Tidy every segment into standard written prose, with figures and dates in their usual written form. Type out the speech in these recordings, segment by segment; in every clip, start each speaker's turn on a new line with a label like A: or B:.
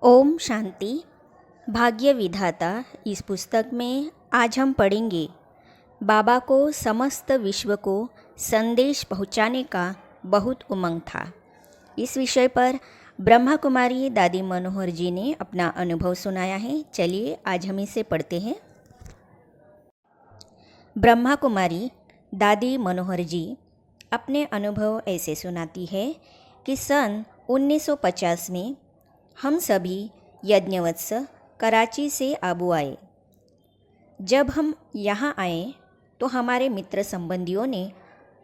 A: ओम शांति। भाग्य विधाता इस पुस्तक में आज हम पढ़ेंगे बाबा को समस्त विश्व को संदेश पहुंचाने का बहुत उमंग था। इस विषय पर ब्रह्मा कुमारी दादी मनोहर जी ने अपना अनुभव सुनाया है। चलिए आज हम इसे पढ़ते हैं। ब्रह्मा कुमारी दादी मनोहर जी अपने अनुभव ऐसे सुनाती है कि सन 1950 में हम सभी यज्ञवत्स कराची से आबू आए। जब हम यहाँ आए तो हमारे मित्र संबंधियों ने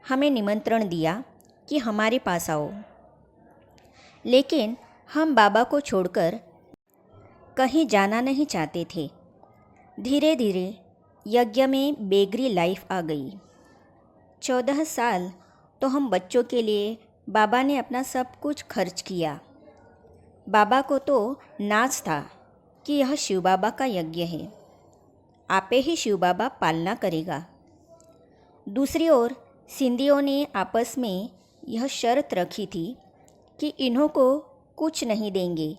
A: हमें निमंत्रण दिया कि हमारे पास आओ, लेकिन हम बाबा को छोड़कर कहीं जाना नहीं चाहते थे। धीरे धीरे यज्ञ में बेगरी लाइफ आ गई। 14 साल तो हम बच्चों के लिए बाबा ने अपना सब कुछ खर्च किया। बाबा को तो नाज था कि यह शिव बाबा का यज्ञ है, आपे ही शिव बाबा पालना करेगा। दूसरी ओर सिंधियों ने आपस में यह शर्त रखी थी कि इन्हों को कुछ नहीं देंगे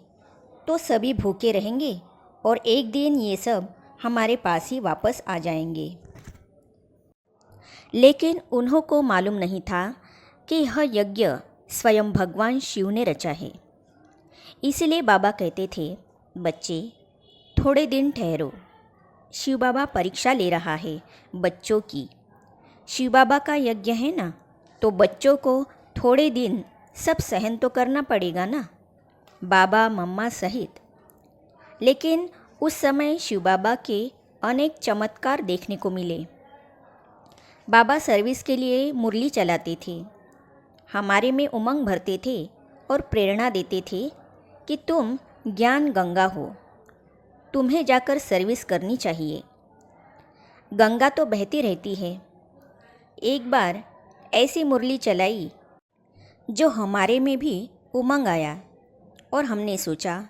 A: तो सभी भूखे रहेंगे और एक दिन ये सब हमारे पास ही वापस आ जाएंगे। लेकिन उन्हों को मालूम नहीं था कि यह यज्ञ स्वयं भगवान शिव ने रचा है। इसलिए बाबा कहते थे, बच्चे थोड़े दिन ठहरो, शिव बाबा परीक्षा ले रहा है बच्चों की। शिव बाबा का यज्ञ है ना, तो बच्चों को थोड़े दिन सब सहन तो करना पड़ेगा ना, बाबा मम्मा सहित। लेकिन उस समय शिव बाबा के अनेक चमत्कार देखने को मिले। बाबा सर्विस के लिए मुरली चलाते थे, हमारे में उमंग भरते थे और प्रेरणा देते थे कि तुम ज्ञान गंगा हो, तुम्हें जाकर सर्विस करनी चाहिए। गंगा तो बहती रहती है। एक बार ऐसी मुरली चलाई जो हमारे में भी उमंग आया और हमने सोचा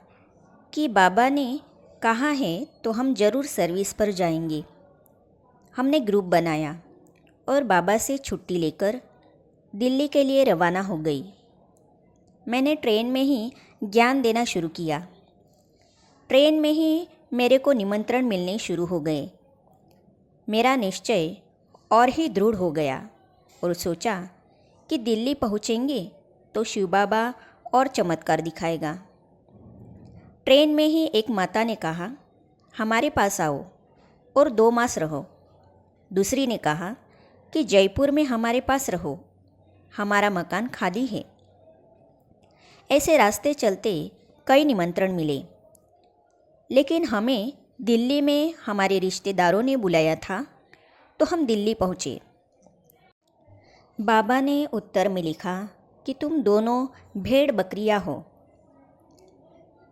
A: कि बाबा ने कहा है तो हम ज़रूर सर्विस पर जाएंगे। हमने ग्रुप बनाया और बाबा से छुट्टी लेकर दिल्ली के लिए रवाना हो गई। मैंने ट्रेन में ही ज्ञान देना शुरू किया। ट्रेन में ही मेरे को निमंत्रण मिलने शुरू हो गए। मेरा निश्चय और ही दृढ़ हो गया और सोचा कि दिल्ली पहुँचेंगे तो शिव बाबा और चमत्कार दिखाएगा। ट्रेन में ही एक माता ने कहा, हमारे पास आओ और 2 मास रहो। दूसरी ने कहा कि जयपुर में हमारे पास रहो, हमारा मकान खाली है। ऐसे रास्ते चलते कई निमंत्रण मिले, लेकिन हमें दिल्ली में हमारे रिश्तेदारों ने बुलाया था तो हम दिल्ली पहुँचे। बाबा ने उत्तर में लिखा कि तुम दोनों भेड़ बकरियां हो।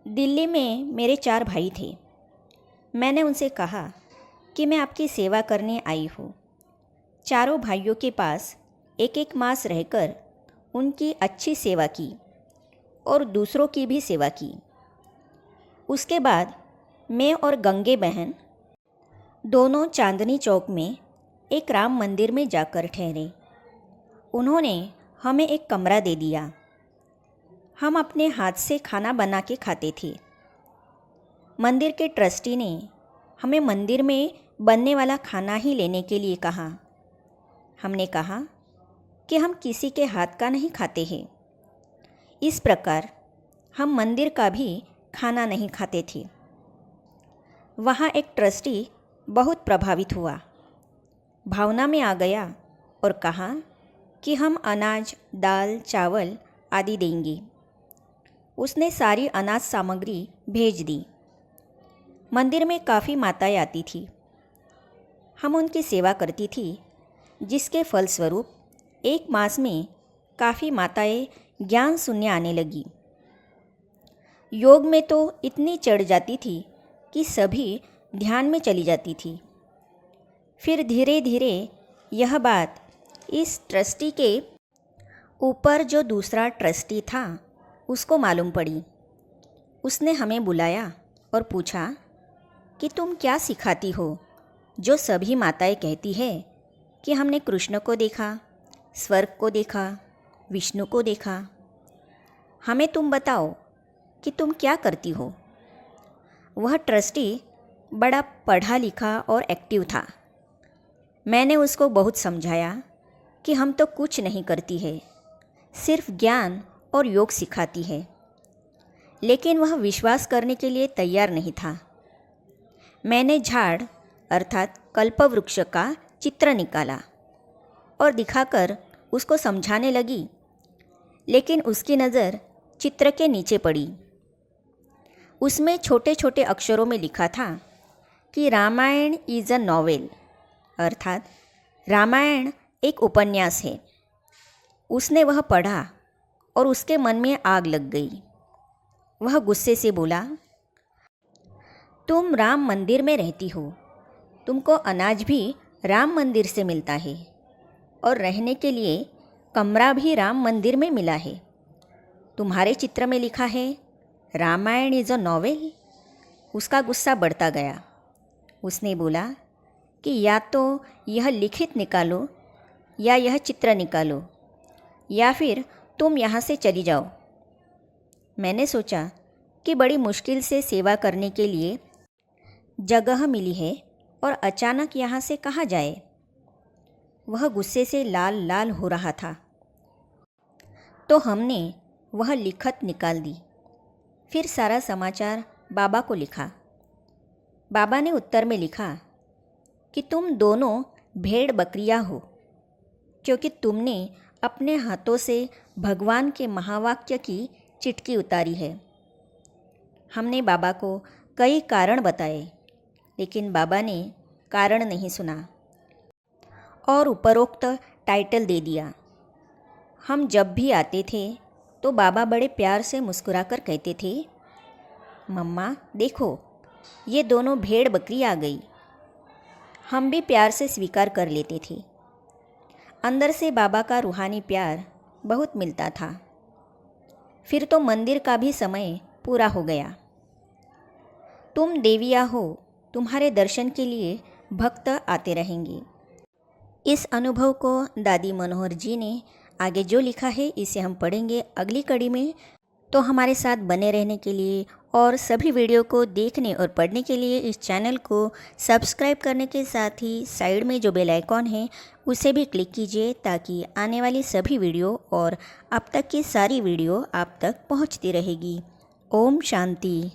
A: दिल्ली में मेरे 4 भाई थे। मैंने उनसे कहा कि मैं आपकी सेवा करने आई हूँ। चारों भाइयों के पास एक एक मास रहकर उनकी अच्छी सेवा की और दूसरों की भी सेवा की। उसके बाद मैं और गंगे बहन दोनों चांदनी चौक में एक राम मंदिर में जाकर ठहरे। उन्होंने हमें एक कमरा दे दिया। हम अपने हाथ से खाना बना के खाते थे। मंदिर के ट्रस्टी ने हमें मंदिर में बनने वाला खाना ही लेने के लिए कहा। हमने कहा कि हम किसी के हाथ का नहीं खाते हैं। इस प्रकार हम मंदिर का भी खाना नहीं खाते थे। वहाँ एक ट्रस्टी बहुत प्रभावित हुआ, भावना में आ गया और कहा कि हम अनाज, दाल, चावल आदि देंगे। उसने सारी अनाज सामग्री भेज दी। मंदिर में काफ़ी माताएं आती थी। हम उनकी सेवा करती थी, जिसके फलस्वरूप एक मास में काफ़ी माताएं ज्ञान सुनने आने लगी। योग में तो इतनी चढ़ जाती थी कि सभी ध्यान में चली जाती थी। फिर धीरे धीरे यह बात इस ट्रस्टी के ऊपर जो दूसरा ट्रस्टी था उसको मालूम पड़ी। उसने हमें बुलाया और पूछा कि तुम क्या सिखाती हो, जो सभी माताएं कहती है कि हमने कृष्ण को देखा, स्वर्ग को देखा, विष्णु को देखा। हमें तुम बताओ कि तुम क्या करती हो। वह ट्रस्टी बड़ा पढ़ा लिखा और एक्टिव था। मैंने उसको बहुत समझाया कि हम तो कुछ नहीं करती है, सिर्फ ज्ञान और योग सिखाती है, लेकिन वह विश्वास करने के लिए तैयार नहीं था। मैंने झाड़ अर्थात कल्पवृक्ष का चित्र निकाला और दिखाकर उसको समझाने लगी, लेकिन उसकी नज़र चित्र के नीचे पड़ी। उसमें छोटे छोटे अक्षरों में लिखा था कि रामायण इज़ अ नॉवेल, अर्थात रामायण एक उपन्यास है। उसने वह पढ़ा और उसके मन में आग लग गई। वह गुस्से से बोला, तुम राम मंदिर में रहती हो, तुमको अनाज भी राम मंदिर से मिलता है और रहने के लिए कमरा भी राम मंदिर में मिला है। तुम्हारे चित्र में लिखा है रामायण इज़ अ नॉवेल। उसका गुस्सा बढ़ता गया। उसने बोला कि या तो यह लिखित निकालो या यह चित्र निकालो, या फिर तुम यहाँ से चली जाओ। मैंने सोचा कि बड़ी मुश्किल से सेवा करने के लिए जगह मिली है और अचानक यहाँ से कहाँ जाए। वह गुस्से से लाल लाल हो रहा था, तो हमने वह लिखत निकाल दी। फिर सारा समाचार बाबा को लिखा। बाबा ने उत्तर में लिखा कि तुम दोनों भेड़ बकरियां हो, क्योंकि तुमने अपने हाथों से भगवान के महावाक्य की चिटकी उतारी है। हमने बाबा को कई कारण बताए, लेकिन बाबा ने कारण नहीं सुना और उपरोक्त टाइटल दे दिया। हम जब भी आते थे तो बाबा बड़े प्यार से मुस्कुराकर कहते थे, मम्मा देखो, ये दोनों भेड़ बकरी आ गई। हम भी प्यार से स्वीकार कर लेते थे। अंदर से बाबा का रूहानी प्यार बहुत मिलता था। फिर तो मंदिर का भी समय पूरा हो गया। तुम देविया हो, तुम्हारे दर्शन के लिए भक्त आते रहेंगे। इस अनुभव को दादी मनोहर जी ने आगे जो लिखा है, इसे हम पढ़ेंगे अगली कड़ी में। तो हमारे साथ बने रहने के लिए और सभी वीडियो को देखने और पढ़ने के लिए इस चैनल को सब्सक्राइब करने के साथ ही साइड में जो बेल आइकॉन है उसे भी क्लिक कीजिए, ताकि आने वाली सभी वीडियो और अब तक की सारी वीडियो आप तक पहुंचती रहेगी। ओम शांति।